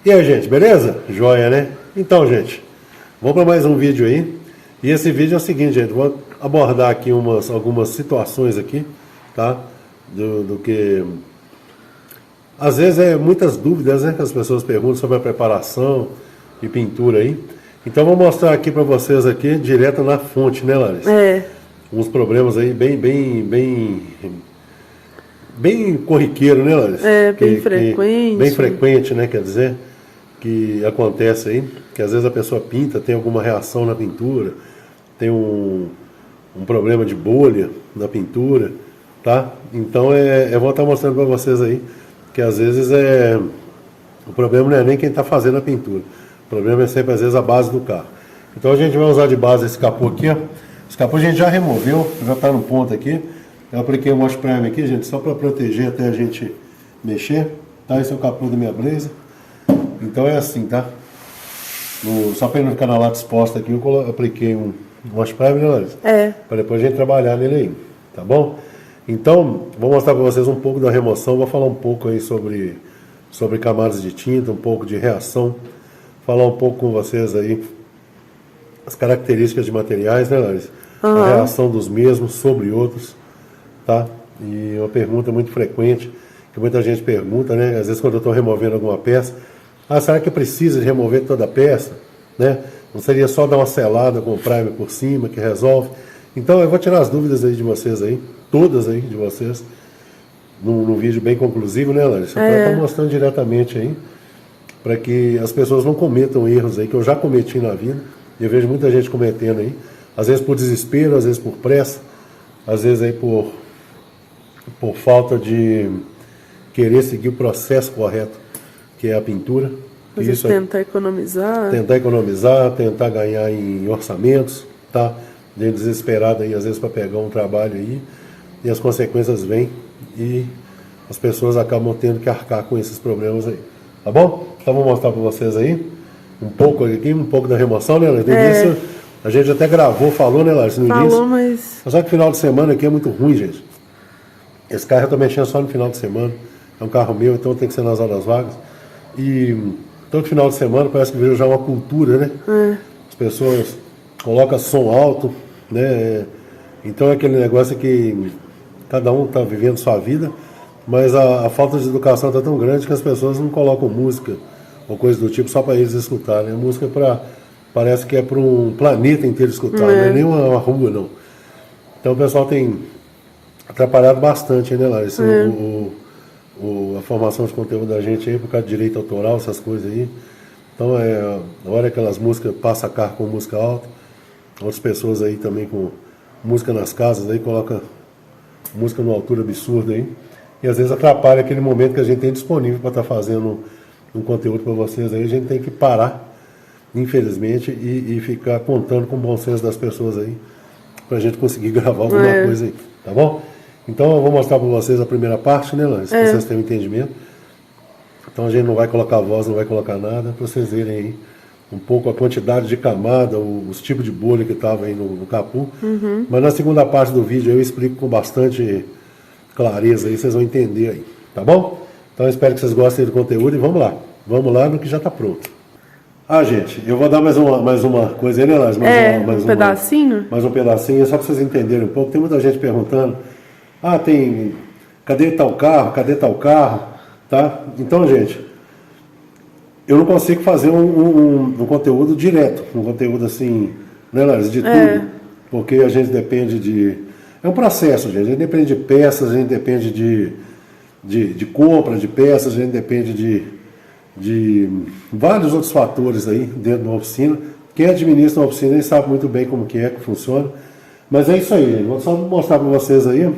E aí, gente, beleza? Joia, né? Então, gente, vamos para mais um vídeo aí. E esse vídeo é o seguinte, gente, vou abordar aqui algumas situações aqui, tá? Do que... Às vezes muitas dúvidas, né, que as pessoas perguntam sobre a preparação de pintura aí. Então, vou mostrar aqui para vocês aqui, direto na fonte, né, Larissa? Uns problemas aí bem corriqueiro, né, Larissa? Bem frequente. Bem frequente, né, quer dizer, que acontece aí, que às vezes a pessoa pinta, tem alguma reação na pintura, tem um problema de bolha na pintura, tá? Então eu vou estar mostrando para vocês aí, que às vezes o problema não é nem quem está fazendo a pintura, o problema é sempre às vezes a base do carro. Então a gente vai usar de base esse capô aqui, ó. Esse capô a gente já removeu, já está no ponto aqui. Eu apliquei um wash primer aqui, gente, só para proteger até a gente mexer, tá? Esse é o capô da minha Blazer. Então é assim, tá? Só para ele não ficar na lata exposta aqui, eu apliquei um wash primer, né, Larissa? Para depois a gente trabalhar nele aí, tá bom? Então, vou mostrar para vocês um pouco da remoção, vou falar um pouco aí sobre camadas de tinta, um pouco de reação, falar um pouco com vocês aí as características de materiais, né, Larissa? A reação dos mesmos sobre outros, tá? E uma pergunta muito frequente, que muita gente pergunta, né? Às vezes quando eu estou removendo alguma peça, será que precisa de remover toda a peça? Né? Não seria só dar uma selada com o primer por cima que resolve? Então eu vou tirar as dúvidas aí de vocês aí, todas aí de vocês, num vídeo bem conclusivo, né, Larissa? Para estar mostrando diretamente aí, para que as pessoas não cometam erros aí, que eu já cometi na vida, e eu vejo muita gente cometendo aí, às vezes por desespero, às vezes por pressa, às vezes aí por falta de querer seguir o processo correto, que é a pintura. Isso tentar economizar. Tentar ganhar em orçamentos, tá? De desesperado aí, às vezes, para pegar um trabalho aí, e as consequências vêm e as pessoas acabam tendo que arcar com esses problemas aí. Tá bom? Então vou mostrar para vocês aí um pouco da remoção, né, Larissa? No início, a gente até gravou, falou, né, Larissa? Mas só que o final de semana aqui é muito ruim, gente. Esse carro eu tô mexendo só no final de semana. É um carro meu, então tem que ser nas horas vagas. E todo final de semana parece que virou já uma cultura, né? As pessoas colocam som alto, né? Então é aquele negócio que cada um está vivendo sua vida, mas a falta de educação está tão grande que as pessoas não colocam música ou coisa do tipo só para eles escutarem. A música parece que é para um planeta inteiro escutar, não é nem uma rua, não. Então o pessoal tem atrapalhado bastante, né, Larissa? A formação de conteúdo da gente aí, por causa de direito autoral, essas coisas aí. Então, na hora que aquelas músicas passam carro com música alta, outras pessoas aí também com música nas casas aí, coloca música numa altura absurda aí, e às vezes atrapalha aquele momento que a gente tem disponível para estar fazendo um conteúdo para vocês aí. A gente tem que parar, infelizmente, e ficar contando com o bom senso das pessoas aí, para a gente conseguir gravar alguma coisa aí, tá bom? Então eu vou mostrar para vocês a primeira parte, né, Larissa? Para vocês terem um entendimento. Então a gente não vai colocar voz, não vai colocar nada, para vocês verem aí um pouco a quantidade de camada, os tipos de bolha que estava aí no capô. Mas na segunda parte do vídeo eu explico com bastante clareza aí, vocês vão entender aí, tá bom? Então eu espero que vocês gostem do conteúdo e vamos lá no que já está pronto. Gente, eu vou dar mais uma coisa aí, né, Larissa? Mais um pedacinho? Mais um pedacinho, só para vocês entenderem um pouco. Tem muita gente perguntando, cadê tal carro, tá? Então, gente, eu não consigo fazer um conteúdo direto, um conteúdo assim, né, Larissa, de tudo, porque a gente depende é um processo, gente, a gente depende de peças, a gente depende de compra de peças, a gente depende de vários outros fatores aí dentro da oficina. Quem administra uma oficina ele sabe muito bem como que funciona, mas é isso aí, gente. Vou só mostrar para vocês aí.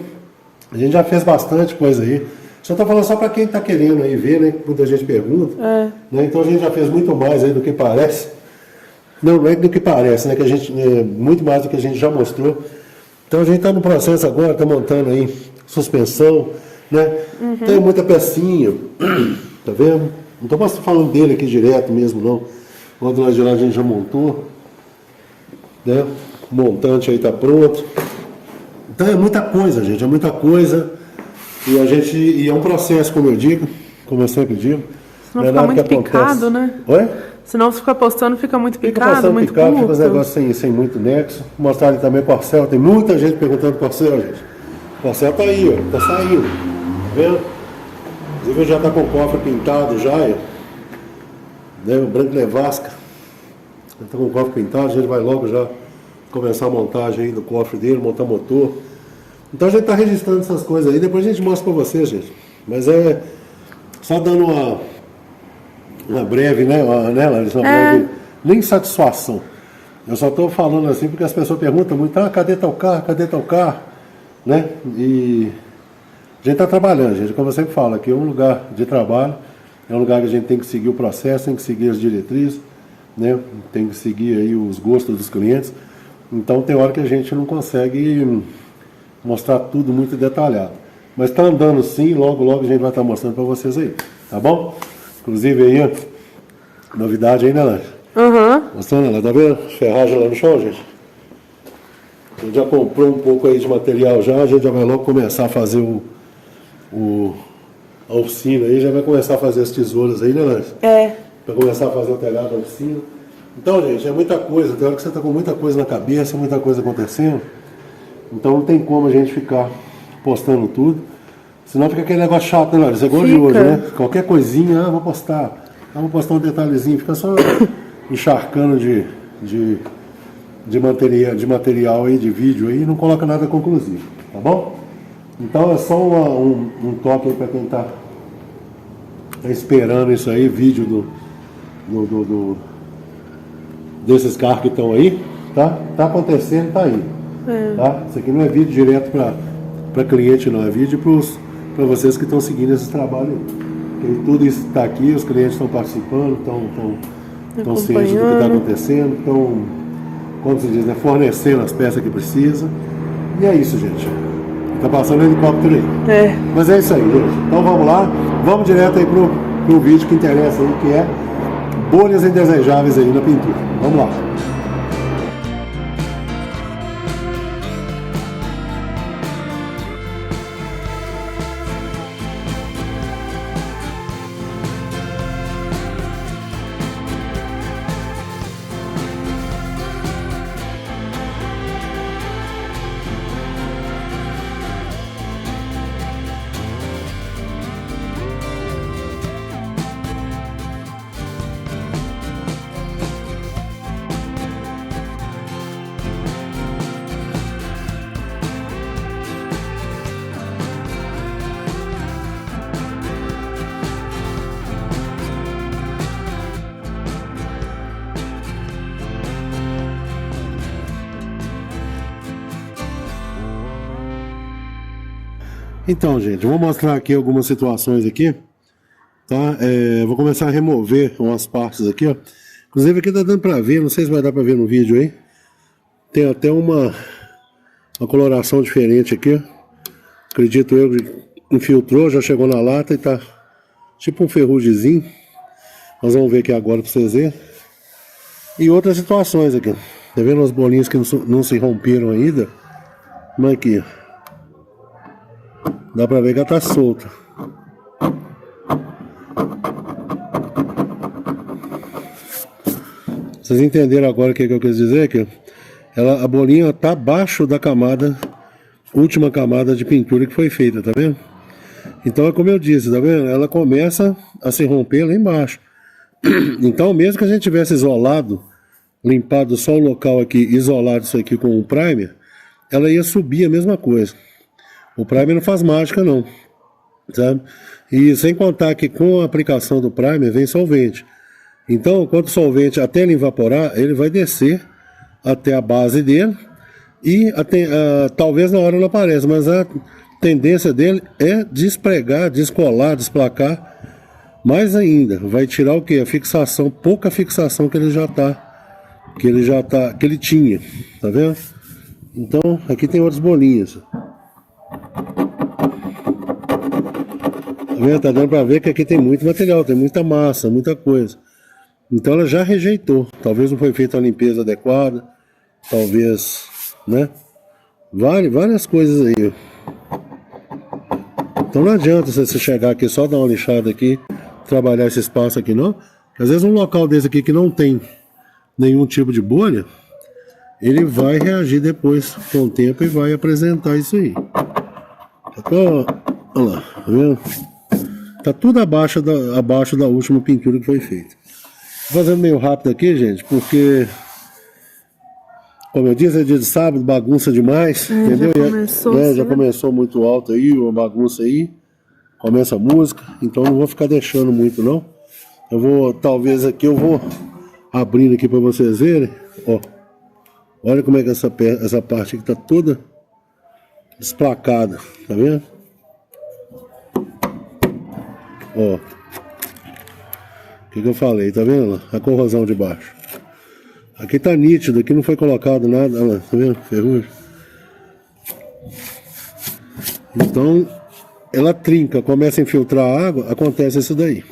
A gente já fez bastante coisa aí. Só estou falando só para quem está querendo aí ver, né? Muita gente pergunta. Né? Então a gente já fez muito mais aí do que parece. Não é do que parece, né? Que a gente, muito mais do que a gente já mostrou. Então a gente está no processo agora, está montando aí suspensão, né? Tem muita pecinha, tá vendo? Não estou falando dele aqui direto mesmo, não. O outro lado de lá a gente já montou, né? O montante aí está pronto. Então é muita coisa, gente, é muita coisa. E é um processo, como eu sempre digo. Senão Não é fica nada muito que acontece. picado, né? Oi? Senão se ficar postando fica muito Fica picado, passando muito picado, fica os curto. negócios sem muito nexo. Mostrar ali também o Corcel. Tem muita gente perguntando Corcel, gente. O Corcel tá aí, ó. Tá saindo. Tá vendo? Inclusive já tá com o cofre pintado já, ó. Né? O Branco Nevasca. Ele tá com o cofre pintado, a gente vai logo já começar a montagem aí do cofre dele, montar motor. Então a gente tá registrando essas coisas aí, depois a gente mostra pra vocês, gente. Mas é só dando uma breve, né, Larissa? Uma breve, nem satisfação. Eu só estou falando assim porque as pessoas perguntam muito, cadê tal carro, cadê tal carro? Né? E a gente está trabalhando, gente. Como eu sempre falo, aqui é um lugar de trabalho, é um lugar que a gente tem que seguir o processo, tem que seguir as diretrizes, né? Tem que seguir aí os gostos dos clientes. Então tem hora que a gente não consegue mostrar tudo muito detalhado. Mas está andando sim, logo a gente vai estar mostrando para vocês aí, tá bom? Inclusive aí, ó, novidade aí, né, Larissa? Mostrando ela, tá vendo? Ferragem lá no chão, gente. A gente já comprou um pouco aí de material já, a gente já vai logo começar a fazer a oficina aí, já vai começar a fazer as tesouras aí, né, Larissa? Para começar a fazer o telhado da oficina. Então, gente, é muita coisa, tem hora que você tá com muita coisa na cabeça, muita coisa acontecendo. Então não tem como a gente ficar postando tudo. Senão fica aquele negócio chato, né, Larissa? É igual de hoje, né? Qualquer coisinha, vou postar. Vou postar um detalhezinho, fica só encharcando de material aí, de vídeo aí, e não coloca nada conclusivo, tá bom? Então é só um toque aí para quem tá esperando isso aí, vídeo desses carros que estão aí, tá? Tá acontecendo, tá aí. Tá? Isso aqui não é vídeo direto para cliente, não, é vídeo para vocês que estão seguindo esse trabalho aí. Porque tudo isso está aqui, os clientes estão participando, estão cientes do que está acontecendo, estão, como se diz, né, fornecendo as peças que precisa. E é isso, gente. Está passando helicóptero aí. Mas é isso aí, gente. Então vamos lá, vamos direto aí pro vídeo que interessa aí, que é bolhas indesejáveis aí na pintura. Vamos lá. Então, gente, vou mostrar aqui algumas situações aqui, tá? Vou começar a remover umas partes aqui, ó. Inclusive aqui tá dando pra ver, não sei se vai dar pra ver no vídeo aí. Tem até uma coloração diferente aqui, ó. Acredito eu que infiltrou, já chegou na lata e tá tipo um ferrugemzinho. Nós vamos ver aqui agora pra vocês verem. E outras situações aqui. Tá vendo as bolinhas que não se romperam ainda? Mas aqui, ó. Dá pra ver que ela tá solta. Vocês entenderam agora o que eu quis dizer? Que a bolinha tá abaixo da camada, última camada de pintura que foi feita, tá vendo? Então é como eu disse, tá vendo? Ela começa a se romper lá embaixo. Então mesmo que a gente tivesse isolado, limpado só o local aqui, isolado isso aqui com um primer, ela ia subir a mesma coisa. O primer não faz mágica não, sabe? E sem contar que com a aplicação do primer vem solvente. Então, quando o solvente, até ele evaporar, ele vai descer até a base dele e talvez na hora não apareça, mas a tendência dele é despregar, descolar, desplacar. Mais ainda, vai tirar o que? A fixação, pouca fixação que ele tinha, tá vendo? Então, aqui tem outras bolinhas. Tá dando pra ver que aqui tem muito material, tem muita massa, muita coisa. Então ela já rejeitou. Talvez não foi feita a limpeza adequada. Talvez, né? Várias coisas aí. Então não adianta você chegar aqui só dar uma lixada aqui, trabalhar esse espaço aqui não. Às vezes um local desse aqui que não tem nenhum tipo de bolha, ele vai reagir depois com o tempo e vai apresentar isso aí. Olha lá, tá vendo? Tá tudo abaixo da última pintura que foi feita. Tô fazendo meio rápido aqui, gente, porque, como eu disse, é dia de sábado, bagunça demais, entendeu? Já começou muito alto aí, uma bagunça aí, começa a música, então não vou ficar deixando muito não. Eu vou, talvez aqui eu vou abrindo aqui para vocês verem, ó. Olha como é que essa parte aqui tá toda desplacada, tá vendo? Ó. O que eu falei, tá vendo? A corrosão de baixo. Aqui tá nítido, aqui não foi colocado nada, olha lá, tá vendo? Ferrugem. Então, ela trinca, começa a infiltrar água, acontece isso daí.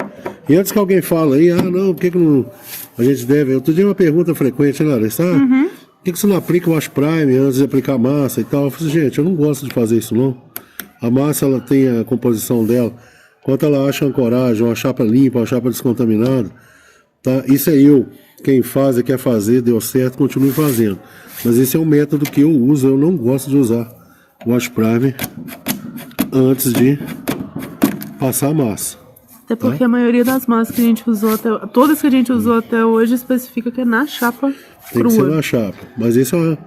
E antes que alguém fale aí, não, por que não, a gente deve... Outro dia uma pergunta frequente, né, Larissa? Por que você não aplica o Wash Prime antes de aplicar a massa e tal? Eu falei, gente, eu não gosto de fazer isso não. A massa, ela tem a composição dela. Enquanto ela acha ancoragem, uma chapa limpa, uma chapa descontaminada, tá? Isso é eu. Quem faz e quer fazer, deu certo, continue fazendo. Mas esse é um método que eu uso, eu não gosto de usar o Wash Prime antes de passar a massa. Até porque a maioria das massas que a gente usou todas que a gente usou até hoje, especifica que é na chapa tem crua. Que ser na chapa. Mas isso é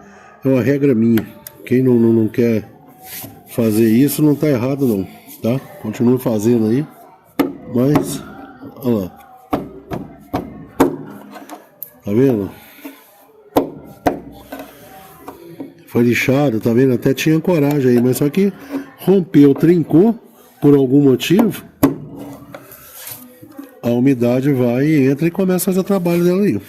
uma regra minha. Quem não quer fazer isso não tá errado não, tá? Continue fazendo aí. Mas, olha lá. Tá vendo? Foi lixado, tá vendo? Até tinha coragem aí, mas só que rompeu, trincou por algum motivo. A umidade vai e entra e começa a fazer o trabalho dela aí.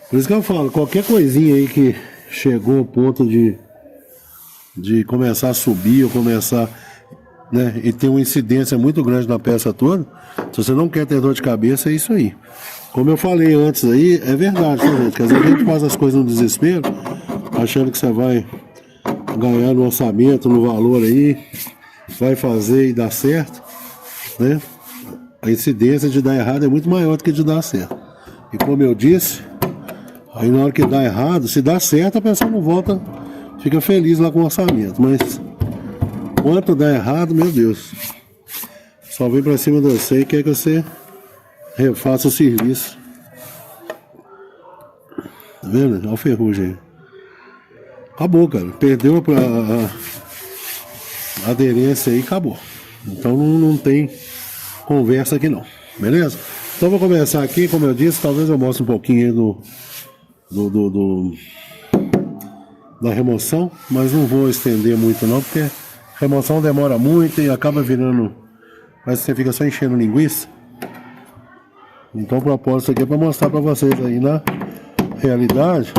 Por isso que eu falo, qualquer coisinha aí que chegou ao ponto de começar a subir ou começar, né, e ter uma incidência muito grande na peça toda, se você não quer ter dor de cabeça, é isso aí. Como eu falei antes aí, é verdade, tá, gente? Que às vezes a gente faz as coisas no desespero, achando que você vai ganhar no orçamento, no valor aí, vai fazer e dar certo, né? A incidência de dar errado é muito maior do que de dar certo. E como eu disse, aí na hora que dá errado, se dá certo, a pessoa não volta, fica feliz lá com o orçamento. Mas quanto dá errado, meu Deus, só vem pra cima de você e quer que você refaça o serviço. Tá vendo? Olha o ferrugem aí. Acabou, cara. Perdeu a aderência aí, acabou. Então não tem conversa aqui não, beleza? Então vou começar aqui, como eu disse, talvez eu mostre um pouquinho aí da remoção, mas não vou estender muito não, porque remoção demora muito e acaba virando, parece que você fica só enchendo linguiça. Então o propósito aqui é para mostrar para vocês aí na realidade,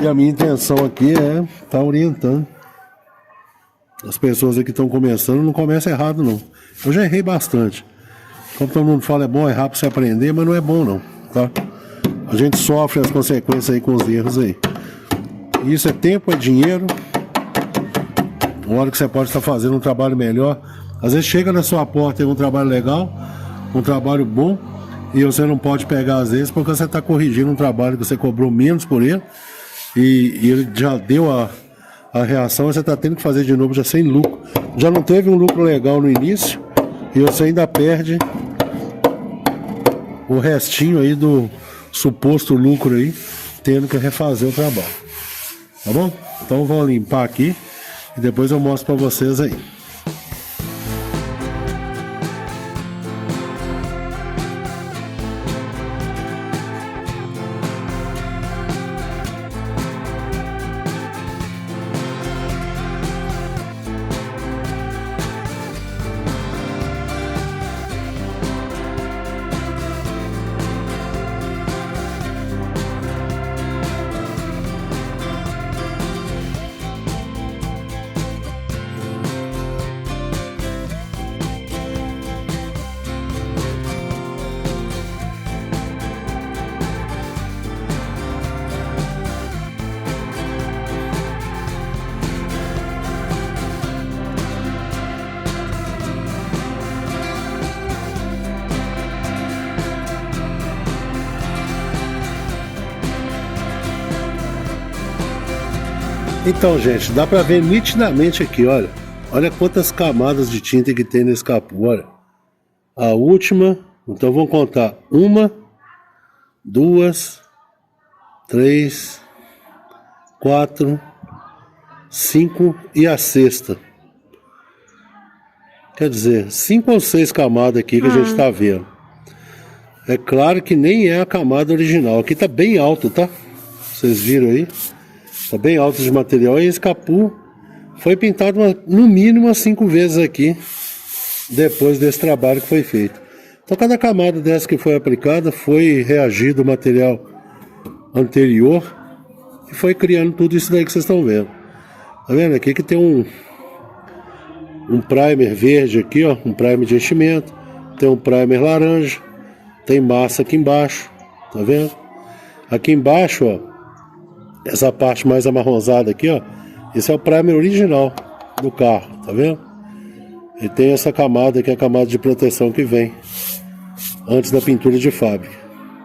e a minha intenção aqui é estar orientando as pessoas aqui que estão começando. Não começa errado não. Eu já errei bastante. Como todo mundo fala, é bom errar para você aprender, mas não é bom não, tá? A gente sofre as consequências aí com os erros aí. Isso é tempo, é dinheiro. Uma hora que você pode estar fazendo um trabalho melhor. Às vezes chega na sua porta um trabalho legal, um trabalho bom, e você não pode pegar às vezes porque você está corrigindo um trabalho que você cobrou menos por ele, e ele já deu a reação, você está tendo que fazer de novo já sem lucro. Já não teve um lucro legal no início e você ainda perde o restinho aí do suposto lucro aí, tendo que refazer o trabalho. Tá bom? Então vou limpar aqui e depois eu mostro para vocês aí. Então, gente, dá pra ver nitidamente aqui, olha. Olha quantas camadas de tinta que tem nesse capô, olha. A última, então vamos contar. 1, 2, 3, 4, 5 e a sexta. Quer dizer, 5 ou 6 camadas aqui que a gente tá vendo. É claro que nem é a camada original. Aqui tá bem alto, tá? Vocês viram aí? Tá bem alto de material. E esse capô foi pintado no mínimo umas 5 vezes aqui, depois desse trabalho que foi feito. Então cada camada dessa que foi aplicada foi reagido o material anterior e foi criando tudo isso daí que vocês estão vendo. Tá vendo aqui que tem um primer verde aqui, ó, um primer de enchimento, tem um primer laranja, tem massa aqui embaixo, tá vendo? Aqui embaixo, ó, essa parte mais amarronzada aqui, ó, esse é o primer original do carro, tá vendo? E tem essa camada que é a camada de proteção que vem antes da pintura de fábrica,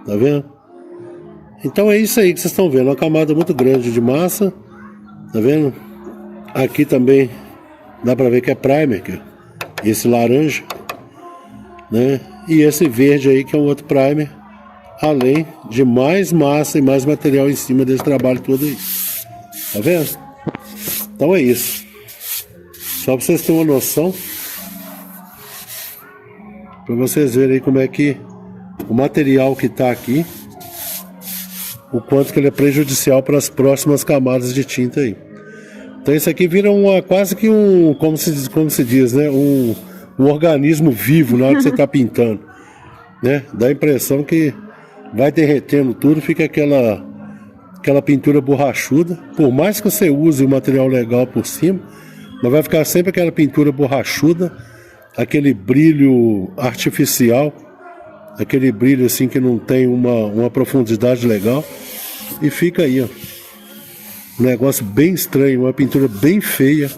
tá vendo? Então é isso aí que vocês estão vendo, uma camada muito grande de massa, tá vendo? Aqui também dá pra ver que é primer, que é esse laranja, né? E esse verde aí que é um outro primer, além de mais massa e mais material em cima desse trabalho todo aí, tá vendo? Então é isso, só pra vocês terem uma noção, pra vocês verem aí como é que o material que tá aqui, o quanto que ele é prejudicial para as próximas camadas de tinta aí. Então isso aqui vira quase que como se diz, né? Um organismo vivo na hora que você está pintando, né? Dá a impressão que vai derretendo tudo, fica aquela pintura borrachuda. Por mais que você use um material legal por cima, mas vai ficar sempre aquela pintura borrachuda, aquele brilho artificial, aquele brilho assim que não tem uma profundidade legal, e fica aí, ó, um negócio bem estranho, uma pintura bem feia,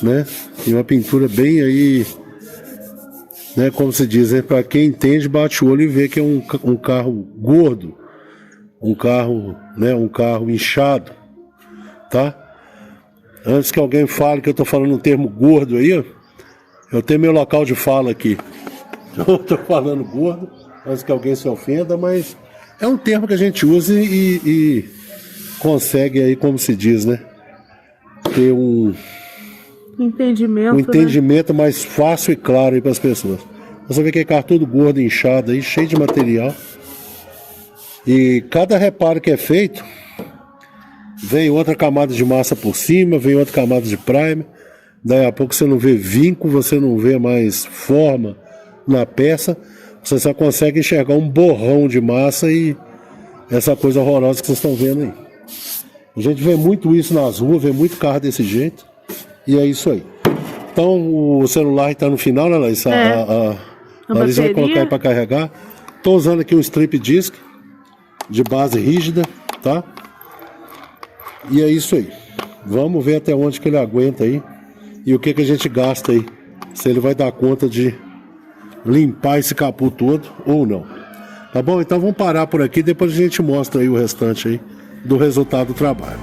né? E uma pintura bem aí, né? Como se diz, né? Para quem entende, bate o olho e vê que é um carro gordo, um carro, né? Um carro inchado, tá? Antes que alguém fale que eu tô falando um termo gordo aí, ó, eu tenho meu local de fala aqui. Eu tô falando gordo, antes que alguém se ofenda, mas é um termo que a gente usa e consegue aí, como se diz, né? Ter um entendimento, né? Mais fácil e claro aí para as pessoas. Você vê que é carro todo gordo, inchado aí, cheio de material. E cada reparo que é feito, vem outra camada de massa por cima, vem outra camada de primer. Daí a pouco você não vê vinco, você não vê mais forma na peça. Você só consegue enxergar um borrão de massa e essa coisa horrorosa que vocês estão vendo aí. A gente vê muito isso nas ruas, vê muito carro desse jeito. E é isso aí. Então o celular está no final, né, Laís? A Laís vai colocar aí para carregar. Estou usando aqui um strip disc de base rígida, tá? E é isso aí. Vamos ver até onde que ele aguenta aí. E o que a gente gasta aí. Se ele vai dar conta de limpar esse capô todo ou não. Tá bom? Então vamos parar por aqui. Depois a gente mostra aí o restante aí do resultado do trabalho.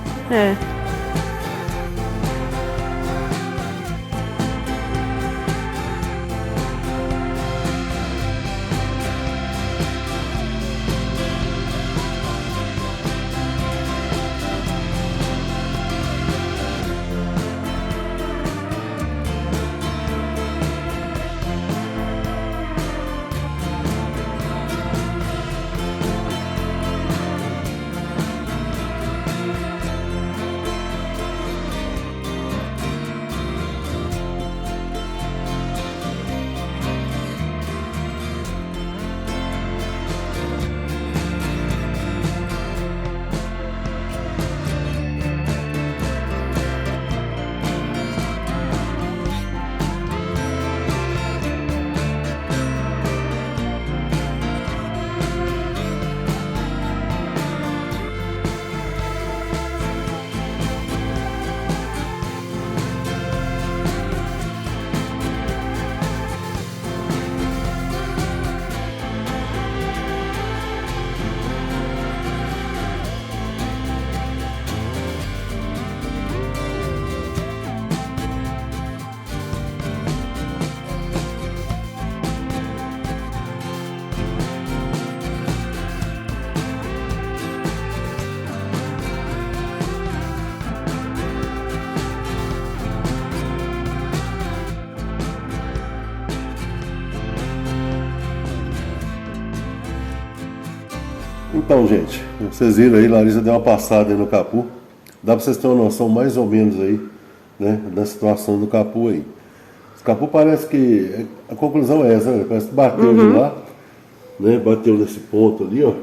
Então, gente, vocês viram aí, Larissa deu uma passada aí no capô. Dá para vocês terem uma noção mais ou menos aí, né, da situação do capô aí. O capô parece que, a conclusão é essa, né? Parece que bateu de lá, né, bateu nesse ponto ali, ó.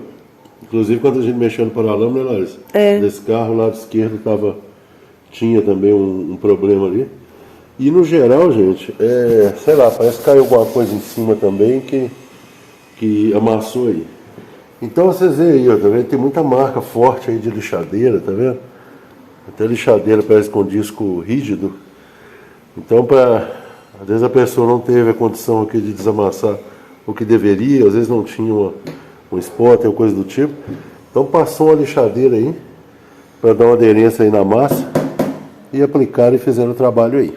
Inclusive quando a gente mexeu no paralama, né, Larissa? Nesse carro, o lado esquerdo tinha também um problema ali. E no geral, gente, sei lá, parece que caiu alguma coisa em cima também que amassou aí. Então vocês veem aí, ó, tá vendo? Tem muita marca forte aí de lixadeira, tá vendo? Até lixadeira parece com disco rígido. Então, às vezes a pessoa não teve a condição aqui de desamassar o que deveria, às vezes não tinha um spotter ou coisa do tipo. Então passou uma lixadeira aí, para dar uma aderência aí na massa, e aplicaram e fizeram o trabalho aí.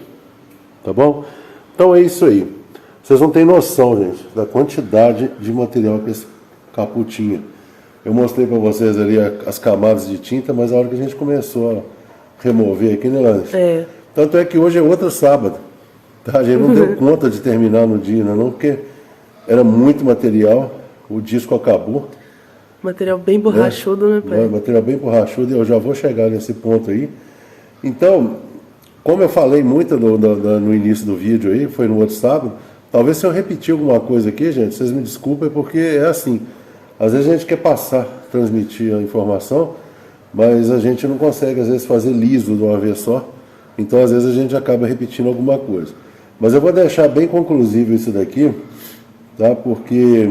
Tá bom? Então é isso aí. Vocês não têm noção, gente, da quantidade de material que esse capô tinha. Eu mostrei para vocês ali as camadas de tinta, mas a hora que a gente começou a remover aqui, né, Larissa? Tanto é que hoje é outro sábado. Tá? A gente não deu conta de terminar no dia, não, porque era muito material, o disco acabou. Material bem borrachudo, né, pai? Material bem borrachudo, e eu já vou chegar nesse ponto aí. Então, como eu falei muito no início do vídeo aí, foi no outro sábado, talvez se eu repetir alguma coisa aqui, gente, vocês me desculpem, porque é assim, às vezes a gente quer transmitir a informação, mas a gente não consegue, às vezes, fazer liso de uma vez só, então às vezes a gente acaba repetindo alguma coisa. Mas eu vou deixar bem conclusivo isso daqui, tá? Porque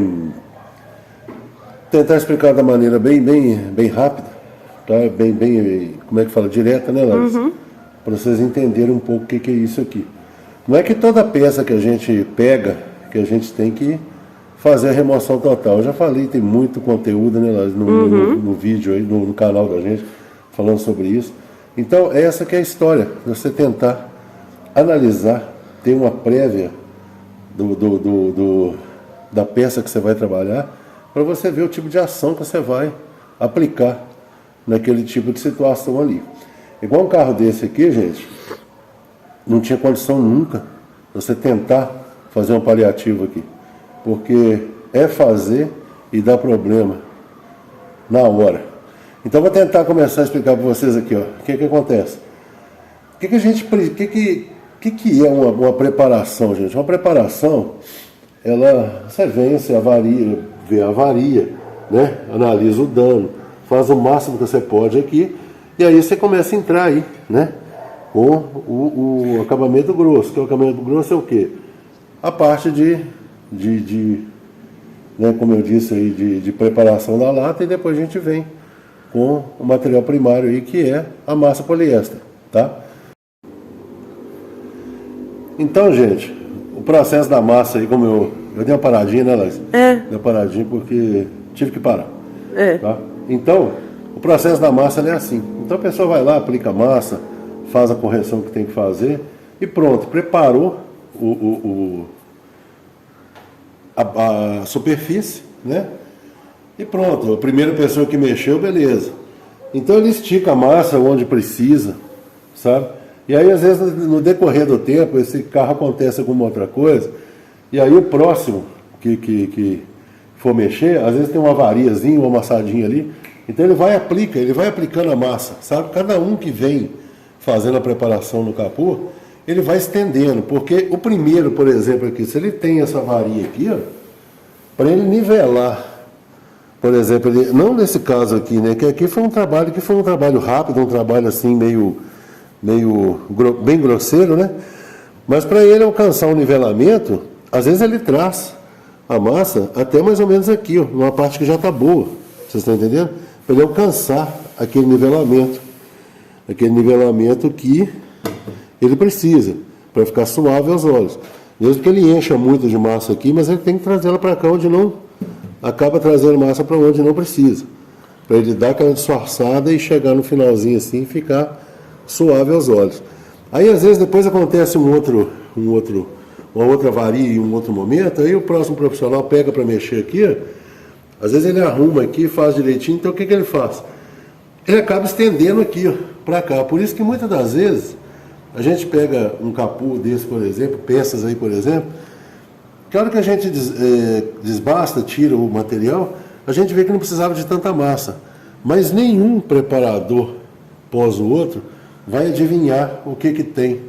tentar explicar da maneira bem rápida, tá? Bem, como é que fala? Direta, né, Larissa? Para vocês entenderem um pouco o que é isso aqui. Não é que toda peça que a gente pega, que a gente tem que fazer a remoção total. Eu já falei, tem muito conteúdo, né, Larissa, no vídeo aí, no canal da gente, falando sobre isso. Então, essa que é a história, você tentar analisar, ter uma prévia da peça que você vai trabalhar, para você ver o tipo de ação que você vai aplicar naquele tipo de situação ali. Igual um carro desse aqui, gente, não tinha condição nunca você tentar fazer um paliativo aqui, porque é fazer e dá problema na hora. Então vou tentar começar a explicar para vocês aqui, ó, o que acontece. O que é uma preparação, gente? Uma preparação, você vê a avaria, né? Analisa o dano, faz o máximo que você pode aqui, e aí você começa a entrar aí, né? Com o acabamento grosso. Que o acabamento grosso é o quê? A parte né, como eu disse aí, de preparação da lata, e depois a gente vem com o material primário aí, que é a massa poliéster, tá? Então, gente, o processo da massa aí, como eu dei uma paradinha, né, Larissa? Dei uma paradinha porque tive que parar. Tá? Então, o processo da massa é assim. Então a pessoa vai lá, aplica a massa, faz a correção que tem que fazer e pronto, preparou a superfície, né? E pronto, a primeira pessoa que mexeu, beleza. Então ele estica a massa onde precisa, sabe? E aí às vezes no decorrer do tempo, esse carro acontece alguma outra coisa, e aí o próximo que for mexer, às vezes tem uma avariazinha, uma amassadinha ali, então ele vai aplicando a massa, sabe? Cada um que vem fazendo a preparação no capô, ele vai estendendo, porque o primeiro, por exemplo, aqui, se ele tem essa avaria aqui, ó, para ele nivelar, por exemplo, não nesse caso aqui, né, que aqui foi um trabalho rápido, um trabalho assim bem grosseiro, né? Mas para ele alcançar um nivelamento, às vezes ele traz a massa até mais ou menos aqui, ó, numa parte que já está boa. Vocês estão entendendo? Para ele alcançar aquele nivelamento que ele precisa, para ficar suave aos olhos. Mesmo que ele encha muito de massa aqui, mas ele tem que trazer ela para cá onde não... Acaba trazendo massa para onde não precisa. Para ele dar aquela disfarçada e chegar no finalzinho assim e ficar suave aos olhos. Aí às vezes depois acontece uma outra avaria em um outro momento, aí o próximo profissional pega para mexer aqui, ó, às vezes ele arruma aqui, faz direitinho, então o que ele faz? Ele acaba estendendo aqui, ó, para cá. Por isso que muitas das vezes a gente pega um capô desse, por exemplo, peças aí, por exemplo, que a hora que a gente desbasta, tira o material, a gente vê que não precisava de tanta massa. Mas nenhum preparador pós o outro vai adivinhar o que tem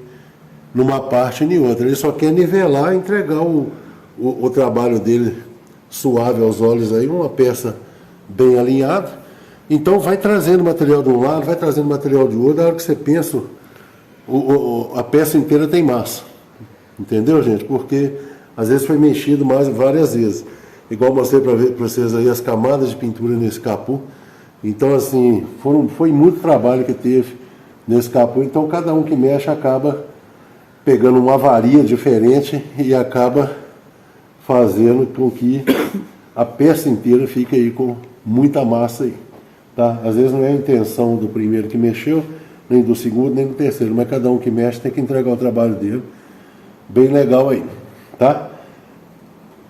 numa parte e em outra. Ele só quer nivelar e entregar o trabalho dele suave aos olhos aí, uma peça bem alinhada. Então vai trazendo material de um lado, vai trazendo material de outro. Na hora que você pensa, a peça inteira tem massa. Entendeu, gente? Porque às vezes foi mexido várias vezes. Igual eu mostrei para vocês aí as camadas de pintura nesse capô. Então, assim, foi muito trabalho que teve nesse capô. Então, cada um que mexe acaba pegando uma varia diferente e acaba fazendo com que a peça inteira fique aí com muita massa aí. Tá? Às vezes não é a intenção do primeiro que mexeu, nem do segundo, nem do terceiro, mas cada um que mexe tem que entregar o trabalho dele. Bem legal aí, tá?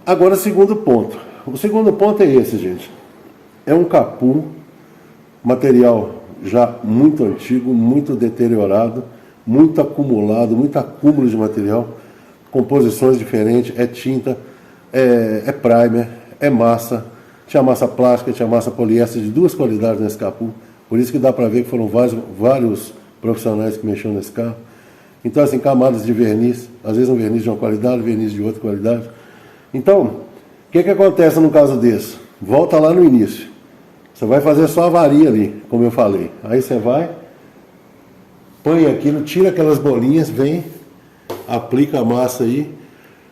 Agora, segundo ponto. O segundo ponto é esse, gente. É um capô, material já muito antigo, muito deteriorado, muito acumulado, muito acúmulo de material, composições diferentes, é tinta, é primer, é massa, tinha massa plástica, tinha massa poliéster de duas qualidades nesse capô, por isso que dá para ver que foram vários profissionais que mexeram nesse carro. Então, assim, camadas de verniz, às vezes um verniz de uma qualidade, verniz de outra qualidade. Então, o que acontece no caso desse? Volta lá no início. Você vai fazer só a varia ali, como eu falei. Aí você vai, põe aquilo, tira aquelas bolinhas, vem, aplica a massa aí,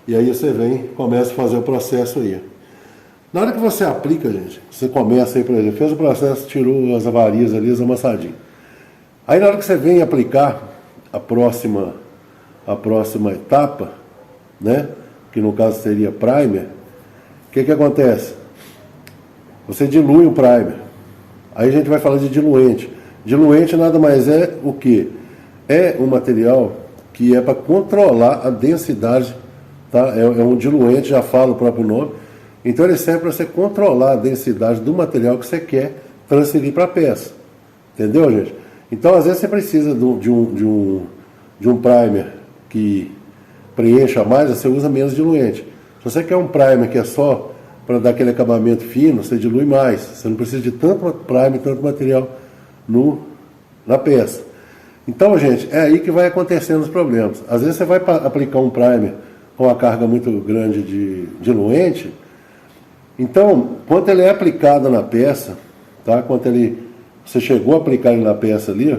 e aí você vem, começa a fazer o processo aí. Na hora que você aplica, gente, você começa aí, por exemplo, fez o processo, tirou as avarias ali, as amassadinhas. Aí na hora que você vem aplicar a próxima etapa, né, que no caso seria primer, o que acontece? Você dilui o primer. Aí a gente vai falar de diluente. Diluente nada mais é o que? É um material que é para controlar a densidade, tá? É um diluente, já fala o próprio nome. Então ele serve para você controlar a densidade do material que você quer transferir para a peça. Entendeu, gente? Então às vezes você precisa de um primer que preencha mais, você usa menos diluente. Se você quer um primer que é só para dar aquele acabamento fino, você dilui mais. Você não precisa de tanto primer, tanto material na peça. Então, gente, é aí que vai acontecendo os problemas. Às vezes você vai aplicar um primer com uma carga muito grande de diluente. Então, quando ele é aplicado na peça, tá? Quando você chegou a aplicar ele na peça ali,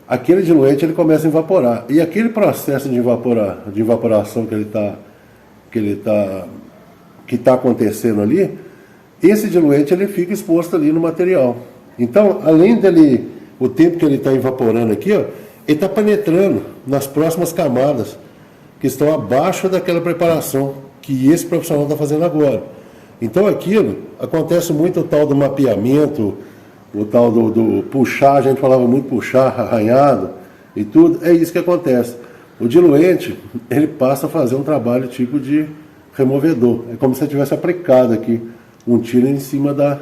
aquele diluente ele começa a evaporar. E aquele processo de evaporação que está acontecendo ali, esse diluente ele fica exposto ali no material. Então, além o tempo que ele está evaporando aqui, ó, ele está penetrando nas próximas camadas que estão abaixo daquela preparação que esse profissional está fazendo agora. Então aquilo, acontece muito o tal do mapeamento, o tal do puxar, a gente falava muito puxar, arranhado e tudo, é isso que acontece. O diluente, ele passa a fazer um trabalho tipo de removedor. É como se você tivesse aplicado aqui um thinner em cima da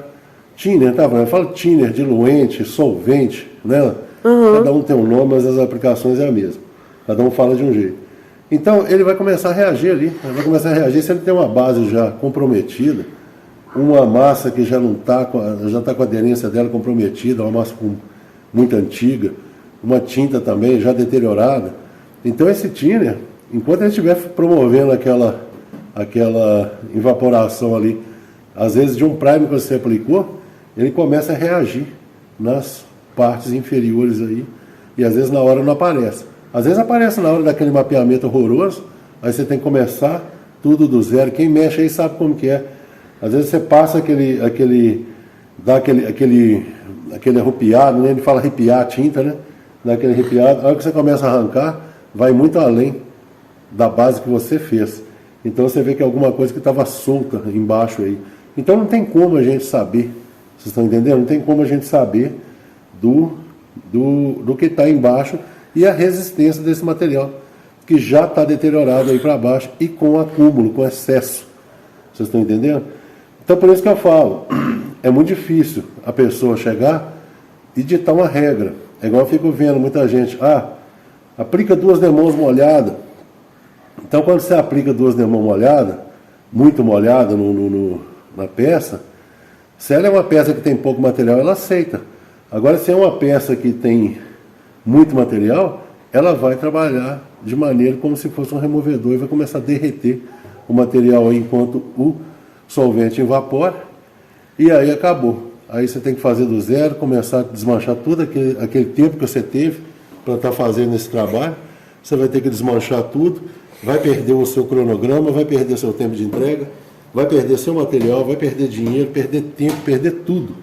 thinner, tá? Eu falo thinner, diluente, solvente, né? Cada um tem um nome, mas as aplicações é a mesma. Cada um fala de um jeito. Então, ele vai começar a reagir ali. Ele vai começar a reagir se ele tem uma base já comprometida, uma massa que já está com a aderência dela comprometida, uma massa muito antiga, uma tinta também já deteriorada. Então, esse thinner, enquanto ele estiver promovendo aquela evaporação ali, às vezes de um primer que você aplicou, ele começa a reagir nas partes inferiores aí, e às vezes na hora não aparece. Às vezes aparece na hora daquele mapeamento horroroso, aí você tem que começar tudo do zero. Quem mexe aí sabe como que é. Às vezes você passa dá aquele arrupiado, né? Ele fala arrepiar a tinta, né? Dá aquele arrepiado. A hora que você começa a arrancar, vai muito além da base que você fez. Então você vê que é alguma coisa que estava solta embaixo aí. Então não tem como a gente saber, vocês estão entendendo? Não tem como a gente saber do que está embaixo e a resistência desse material, que já está deteriorado aí para baixo e com acúmulo, com excesso. Vocês estão entendendo? Então por isso que eu falo, é muito difícil a pessoa chegar e ditar uma regra. É igual eu fico vendo muita gente, aplica 2 demãos molhadas. Então quando você aplica 2 demãos molhadas, muito molhada na peça, Se ela é uma peça que tem pouco material, ela aceita. Agora, se é uma peça que tem muito material, ela vai trabalhar de maneira como se fosse um removedor e vai começar a derreter o material aí enquanto o solvente evapora, e aí acabou. Aí você tem que fazer do zero, começar a desmanchar todo aquele tempo que você teve para estar fazendo esse trabalho. Você vai ter que desmanchar tudo, vai perder o seu cronograma, vai perder seu tempo de entrega, vai perder seu material, vai perder dinheiro, perder tempo, perder tudo.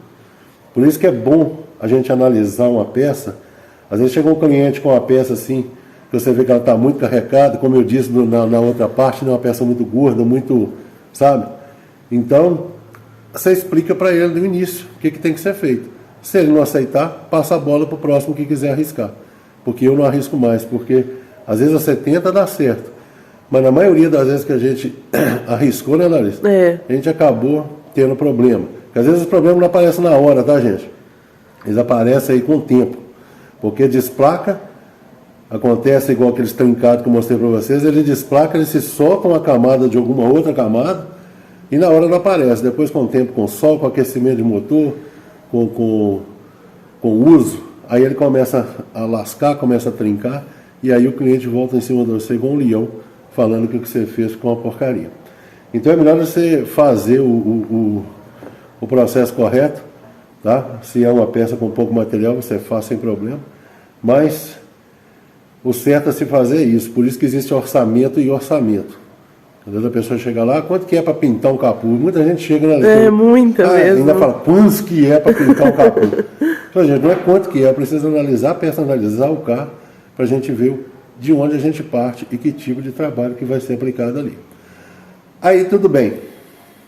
Por isso que é bom a gente analisar uma peça. Às vezes chega um cliente com uma peça assim, que você vê que ela está muito carregada, como eu disse na outra parte, né, uma peça muito gorda, muito, sabe? Então, você explica para ele no início o que tem que ser feito. Se ele não aceitar, passa a bola para o próximo que quiser arriscar. Porque eu não arrisco mais, porque às vezes você tenta dar certo, mas na maioria das vezes que a gente arriscou, né, Larissa? A gente acabou tendo problema. Porque às vezes os problemas não aparecem na hora, tá, gente? Eles aparecem aí com o tempo. Porque desplaca, acontece igual aqueles trincados que eu mostrei para vocês, ele desplaca, ele se solta uma camada de alguma outra camada, e na hora não aparece. Depois, com o tempo, com o sol, com aquecimento de motor, com o uso, aí ele começa a lascar, começa a trincar, e aí o cliente volta em cima de você com um leão, falando que o que você fez ficou uma porcaria. Então é melhor você fazer o processo correto, tá? Se é uma peça com pouco material, você faz sem problema, mas o certo é se fazer isso. Por isso que existe orçamento e orçamento. Às vezes a pessoa chega lá, quanto que é para pintar um capuz? Muita gente chega na leitura. Muita mesmo. Ainda fala, quanto que é para pintar um capuz? Então, gente, não é quanto que é, precisa analisar a peça, analisar o carro, para a gente ver de onde a gente parte e que tipo de trabalho que vai ser aplicado ali. Aí, tudo bem.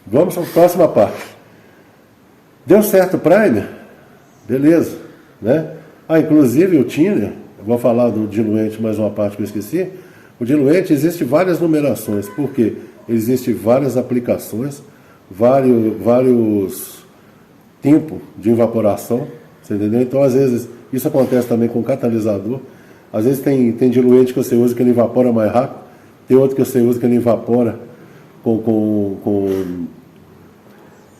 Vamos para a próxima parte. Deu certo o primer? Beleza, né? Inclusive o thinner, eu vou falar do diluente, mais uma parte que eu esqueci. O diluente, existe várias numerações, porque existe várias aplicações, vários tempos de evaporação, você entendeu? Então, às vezes, isso acontece também com catalisador. Às vezes tem diluente que você usa que ele evapora mais rápido, tem outro que você usa que ele evapora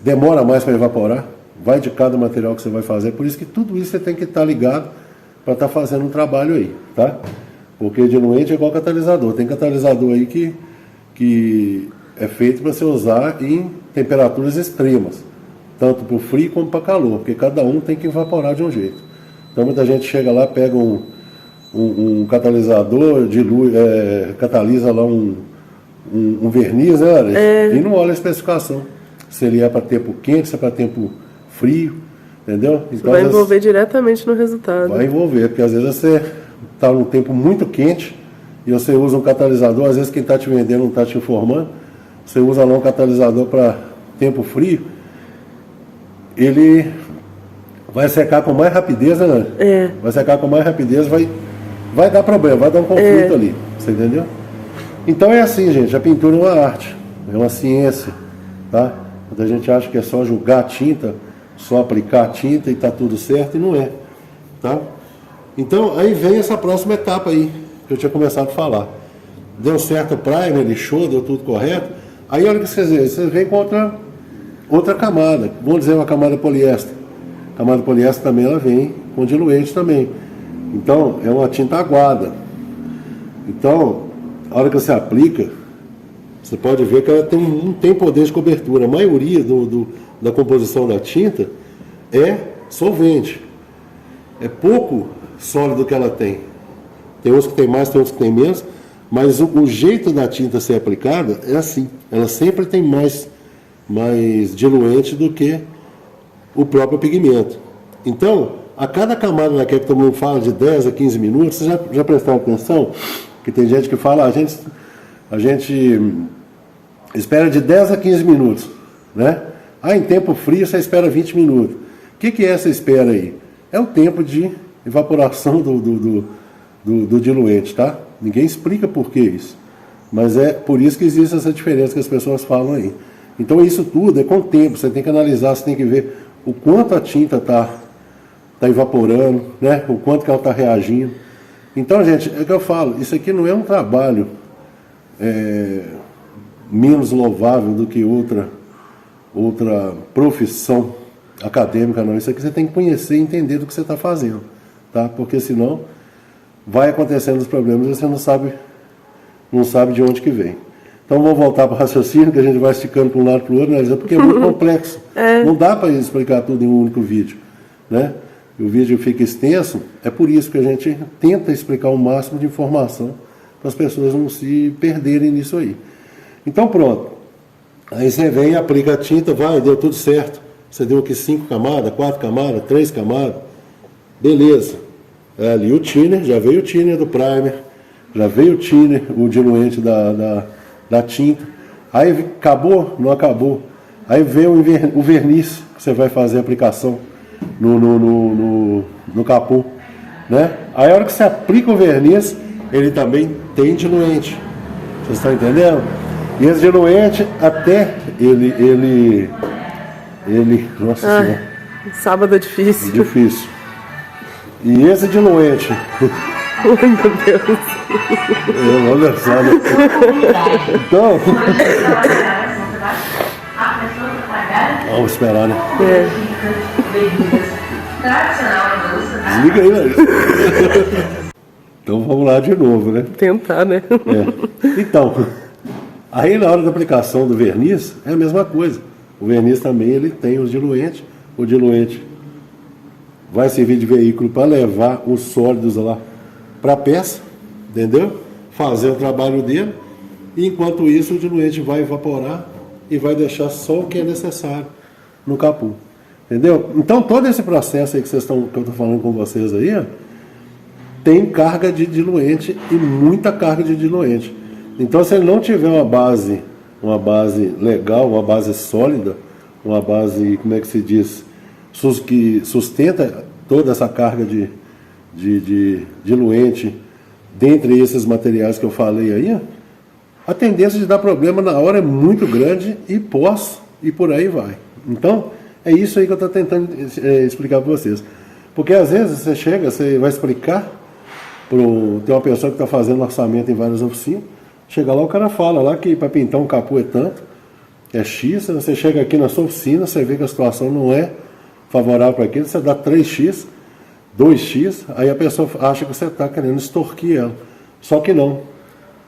demora mais para evaporar, vai de cada material que você vai fazer. Por isso que tudo isso você tem que estar ligado para estar fazendo um trabalho aí, tá? Porque diluente é igual catalisador. Tem catalisador aí que é feito para você usar em temperaturas extremas, tanto para o frio como para calor, porque cada um tem que evaporar de um jeito. Então muita gente chega lá, pega um catalisador, catalisa lá um verniz, né, e não olha a especificação. Se ele é para tempo quente, se é para tempo frio, entendeu? Então, vai envolver diretamente no resultado. Vai envolver, porque às vezes você está num tempo muito quente e você usa um catalisador, às vezes quem está te vendendo não está te informando, você usa lá um catalisador para tempo frio, ele vai secar com mais rapidez, né? Vai secar com mais rapidez, vai dar problema, vai dar um conflito ali, você entendeu? Então é assim, gente, a pintura é uma arte, é uma ciência, tá? Quando a gente acha que é só jogar tinta, só aplicar a tinta e está tudo certo, e não é, tá? Então, aí vem essa próxima etapa aí, que eu tinha começado a falar. Deu certo o primer, ele show, deu tudo correto. Aí, olha o que você vem com outra camada, vamos dizer uma camada poliéster. A camada poliéster também, ela vem com diluente também. Então, é uma tinta aguada. Então, a hora que você aplica, você pode ver que ela não tem poder de cobertura. A maioria da composição da tinta é solvente. É pouco sólido que ela tem. Tem uns que tem mais, tem outros que tem menos, mas o jeito da tinta ser aplicada é assim. Ela sempre tem mais diluente do que o próprio pigmento. Então, a cada camada daquela que todo mundo fala de 10 a 15 minutos, vocês já prestaram atenção? Que tem gente que fala, a gente espera de 10 a 15 minutos, né? Em tempo frio você espera 20 minutos. O que é essa espera aí? É o tempo de evaporação do diluente, tá? Ninguém explica por que isso. Mas é por isso que existe essa diferença que as pessoas falam aí. Então isso tudo é com o tempo, você tem que analisar, você tem que ver o quanto a tinta está evaporando, né? O quanto que ela está reagindo. Então, gente, é o que eu falo, isso aqui não é um trabalho menos louvável do que outra profissão acadêmica não, isso aqui você tem que conhecer e entender do que você está fazendo, tá? Porque senão vai acontecendo os problemas e você não sabe de onde que vem. Então vamos voltar para o raciocínio, que a gente vai esticando para um lado para o outro, mas porque é muito complexo. Não dá para explicar tudo em um único vídeo, né? E o vídeo fica extenso, é por isso que a gente tenta explicar o máximo de informação para as pessoas não se perderem nisso aí. Então pronto. Aí você vem, aplica a tinta, vai, deu tudo certo. Você deu aqui 5 camadas, 4 camadas, 3 camadas. Beleza. É ali o thinner, já veio o thinner do primer, já veio o thinner, o diluente da tinta. Aí acabou? Não acabou. Aí vem o verniz, que você vai fazer a aplicação no capô, né? Aí a hora que você aplica o verniz, ele também tem diluente. Vocês estão entendendo? E esse diluente, até ele nossa senhora. Sábado é difícil. Difícil. E esse diluente. Ai, meu Deus. Olha só. Né? Então. Vamos esperar, né? Desliga aí, velho. Então vamos lá de novo, né? Tentar, né? Então, aí na hora da aplicação do verniz, é a mesma coisa. O verniz também ele tem os diluentes. O diluente vai servir de veículo para levar os sólidos lá para a peça, entendeu? Fazer o trabalho dele. E enquanto isso, o diluente vai evaporar e vai deixar só o que é necessário no capô. Entendeu? Então todo esse processo aí que eu estou falando com vocês aí, ó, tem carga de diluente e muita carga de diluente. Então se ele não tiver uma base legal, uma base sólida, uma base, como é que se diz, que sustenta toda essa carga de diluente dentre esses materiais que eu falei aí, ó, a tendência de dar problema na hora é muito grande e por aí vai. Então, é isso aí que eu estou tentando explicar para vocês. Porque às vezes você chega, você vai explicar, tem uma pessoa que está fazendo orçamento em várias oficinas, chega lá, o cara fala lá que para pintar um capô é tanto, é X, você chega aqui na sua oficina, você vê que a situação não é favorável para aquilo, você dá 3X, 2X, aí a pessoa acha que você está querendo extorquir ela. Só que não.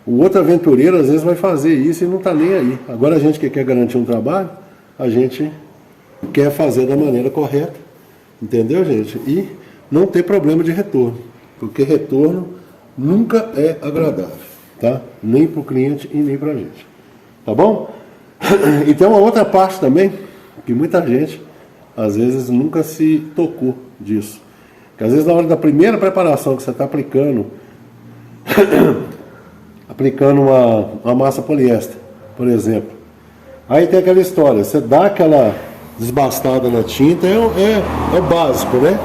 O outro aventureiro às vezes vai fazer isso e não está nem aí. Agora a gente que quer garantir um trabalho, a gente quer fazer da maneira correta, entendeu, gente? E não ter problema de retorno, porque retorno nunca é agradável, tá? Nem para o cliente e nem para a gente, tá bom? E tem uma outra parte também, que muita gente às vezes nunca se tocou disso, que às vezes na hora da primeira preparação que você está aplicando uma massa poliéster, por exemplo, aí tem aquela história, você dá aquela desbastada na tinta, é o básico, né,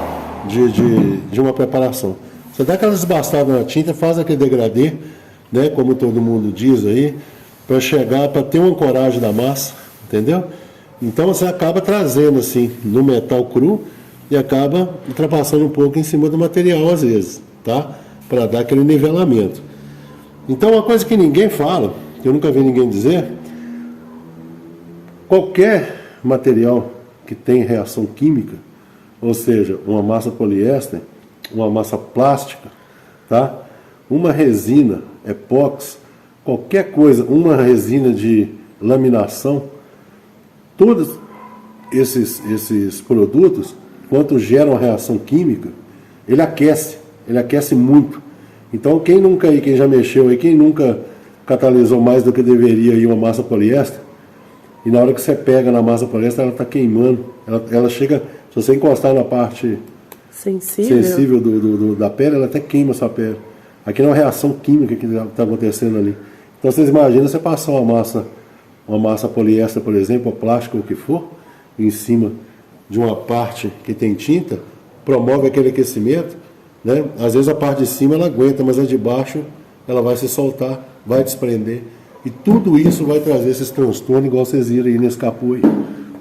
de uma preparação. Você dá aquela desbastada na tinta, faz aquele degradê, né, como todo mundo diz aí, para chegar, para ter uma ancoragem da massa, entendeu? Então você acaba trazendo assim, no metal cru, e acaba ultrapassando um pouco em cima do material às vezes, tá? Para dar aquele nivelamento. Então uma coisa que ninguém fala, que eu nunca vi ninguém dizer, qualquer material que tem reação química, ou seja, uma massa poliéster, uma massa plástica, tá? Uma resina, epóxi, qualquer coisa, uma resina de laminação, todos esses produtos, quando geram a reação química, ele aquece muito. Então quem já mexeu aí, quem nunca catalisou mais do que deveria aí uma massa poliéster, e na hora que você pega na massa poliéster, ela está queimando, ela chega, se você encostar na parte sensível da pele, ela até queima a sua pele. Aqui é uma reação química que está acontecendo ali. Então vocês imaginam você passar uma massa poliéster, por exemplo, ou plástico, ou o que for, em cima de uma parte que tem tinta, promove aquele aquecimento, né? Às vezes a parte de cima ela aguenta, mas a de baixo ela vai se soltar, vai desprender. E tudo isso vai trazer esses transtornos, igual vocês viram aí nesse capô aí,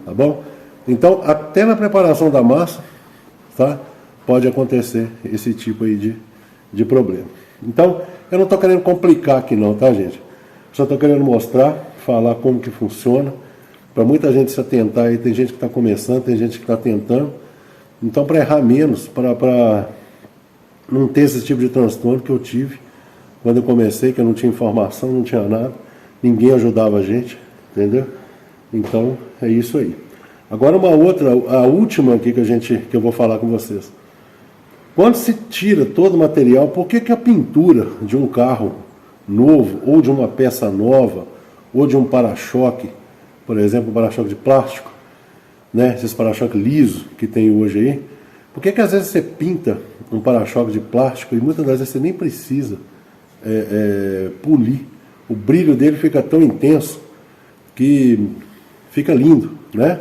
tá bom? Então, até na preparação da massa, tá? Pode acontecer esse tipo aí de problema. Então, eu não estou querendo complicar aqui não, tá, gente? Só estou querendo mostrar, falar como que funciona, para muita gente se atentar aí, tem gente que está começando, tem gente que está tentando. Então, para errar menos, para não ter esse tipo de transtorno que eu tive quando eu comecei, que eu não tinha informação, não tinha nada, ninguém ajudava a gente, entendeu? Então, é isso aí. Agora uma outra, a última aqui que eu vou falar com vocês. Quando se tira todo o material, por que a pintura de um carro novo, ou de uma peça nova, ou de um para-choque, por exemplo, um para-choque de plástico, né, esses para-choque liso que tem hoje aí, por que às vezes você pinta um para-choque de plástico e muitas das vezes você nem precisa polir? O brilho dele fica tão intenso que fica lindo, né?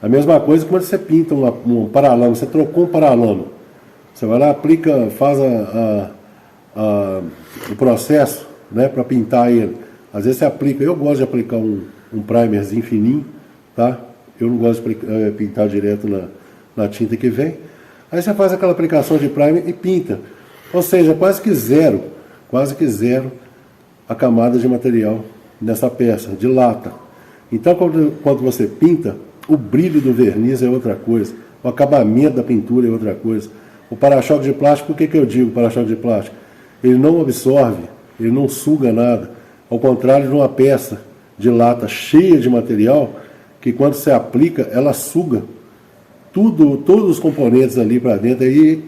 A mesma coisa quando você pinta um paralama, você trocou um paralama, você vai lá, aplica, faz o processo, né, para pintar ele. Às vezes você aplica, eu gosto de aplicar um primerzinho fininho, tá? Eu não gosto de pintar direto na tinta que vem. Aí você faz aquela aplicação de primer e pinta. Ou seja, quase que zero a camada de material nessa peça, de lata. Então, quando você pinta, o brilho do verniz é outra coisa, o acabamento da pintura é outra coisa. O para-choque de plástico, por que eu digo para-choque de plástico? Ele não absorve, ele não suga nada. Ao contrário de uma peça de lata cheia de material, que quando você aplica, ela suga todos os componentes ali para dentro, aí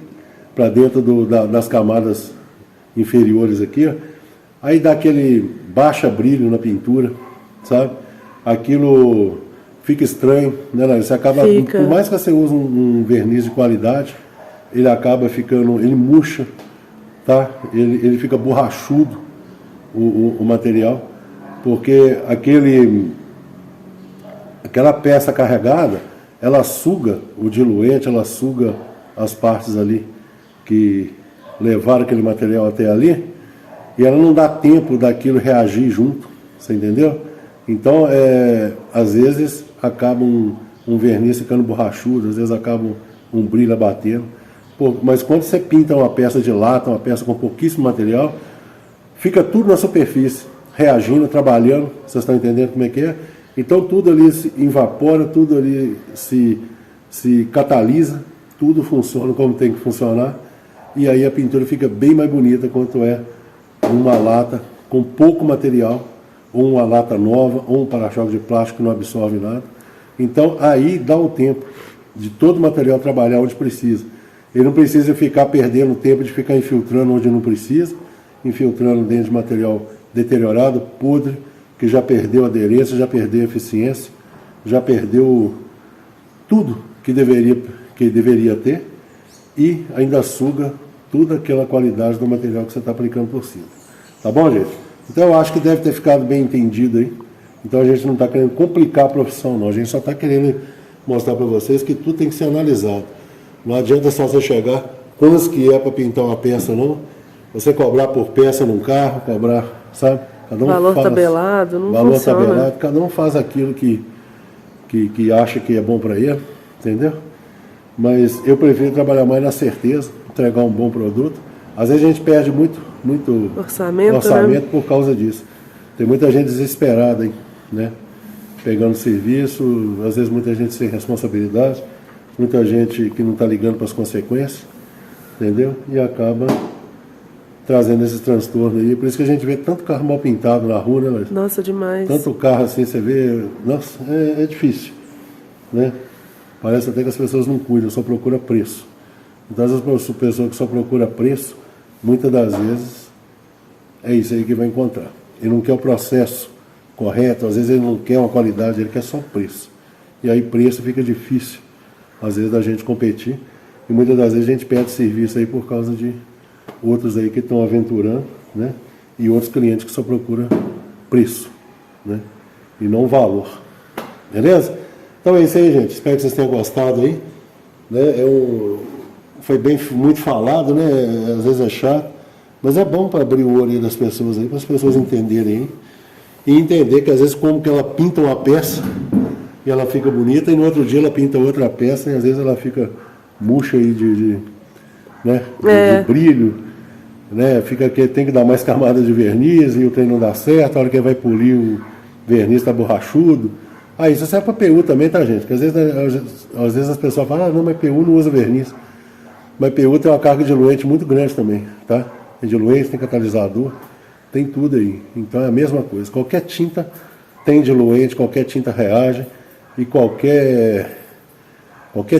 para dentro das camadas inferiores aqui, ó. Aí dá aquele baixa brilho na pintura, sabe? Aquilo fica estranho, né? Você acaba, por mais que você use um verniz de qualidade, ele acaba ficando, ele murcha, tá? Ele fica borrachudo, o material, porque aquela peça carregada, ela suga o diluente, ela suga as partes ali que levaram aquele material até ali, e ela não dá tempo daquilo reagir junto, você entendeu? Então, às vezes, acaba um verniz ficando borrachudo, às vezes acaba um brilho batendo. Mas quando você pinta uma peça de lata, uma peça com pouquíssimo material, fica tudo na superfície, reagindo, trabalhando, vocês estão entendendo como é que é? Então tudo ali se evapora, tudo ali se catalisa, tudo funciona como tem que funcionar, e aí a pintura fica bem mais bonita quanto é uma lata com pouco material, ou uma lata nova, ou um para-choque de plástico que não absorve nada. Então aí dá o tempo de todo o material trabalhar onde precisa. Ele não precisa ficar perdendo tempo de ficar infiltrando onde não precisa, infiltrando dentro de material deteriorado, podre, que já perdeu aderência, já perdeu eficiência, já perdeu tudo que deveria ter, e ainda suga toda aquela qualidade do material que você está aplicando por cima. Tá bom, gente? Então eu acho que deve ter ficado bem entendido aí. Então a gente não está querendo complicar a profissão, não. A gente só está querendo mostrar para vocês que tudo tem que ser analisado. Não adianta só você chegar, quantos que é para pintar uma peça, não. Você cobrar por peça num carro, cobrar, sabe? Cada um valor tabelado, não valor funciona. Tabelado, cada um faz aquilo que acha que é bom para ele, entendeu? Mas eu prefiro trabalhar mais na certeza, entregar um bom produto. Às vezes a gente perde muito orçamento, né? Por causa disso. Tem muita gente desesperada, hein, né? Pegando serviço, às vezes muita gente sem responsabilidade, muita gente que não está ligando para as consequências, entendeu? E acaba trazendo esses transtornos aí. Por isso que a gente vê tanto carro mal pintado na rua, né, Larissa? Nossa, demais. Tanto carro assim, você vê... Nossa, é difícil, né? Parece até que as pessoas não cuidam, só procuram preço. Então, as pessoas que só procuram preço, muitas das vezes, é isso aí que vai encontrar. Ele não quer o processo correto, às vezes ele não quer uma qualidade, ele quer só preço. E aí preço fica difícil, às vezes, da gente competir. E muitas das vezes a gente perde serviço aí por causa de outros aí que estão aventurando, né? E outros clientes que só procuram preço, né? E não valor. Beleza? Então é isso aí, gente. Espero que vocês tenham gostado aí, né? Foi muito falado, né? Às vezes é chato, mas é bom para abrir o olho aí das pessoas aí, para as pessoas entenderem aí. E entender que às vezes como que ela pinta uma peça e ela fica bonita, e no outro dia ela pinta outra peça e às vezes ela fica murcha aí de brilho, né? Fica que tem que dar mais camada de verniz e o trem não dá certo, a hora que vai polir o verniz está borrachudo, Ah, isso serve para PU também, tá, gente? Porque às vezes as pessoas falam, ah, não, mas PU não usa verniz. Mas PU tem uma carga de diluente muito grande também, tá? Tem diluente, tem catalisador, tem tudo aí. Então é a mesma coisa. Qualquer tinta tem diluente, qualquer tinta reage e qualquer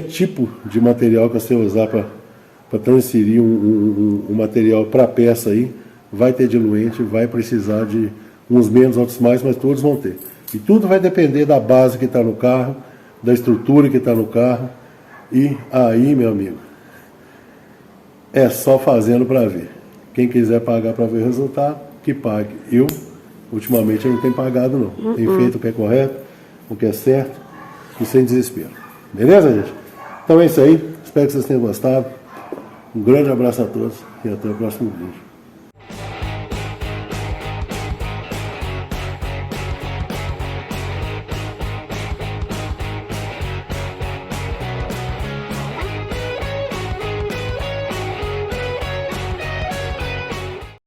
tipo de material que você usar para transferir um material para peça aí, vai ter diluente, vai precisar de uns menos, outros mais, mas todos vão ter. E tudo vai depender da base que está no carro, da estrutura que está no carro. E aí, meu amigo, é só fazendo para ver. Quem quiser pagar para ver o resultado, que pague. Eu, ultimamente, eu não tenho pagado não. Tenho feito o que é correto, o que é certo e sem desespero. Beleza, gente? Então é isso aí. Espero que vocês tenham gostado. Um grande abraço a todos e até o próximo vídeo.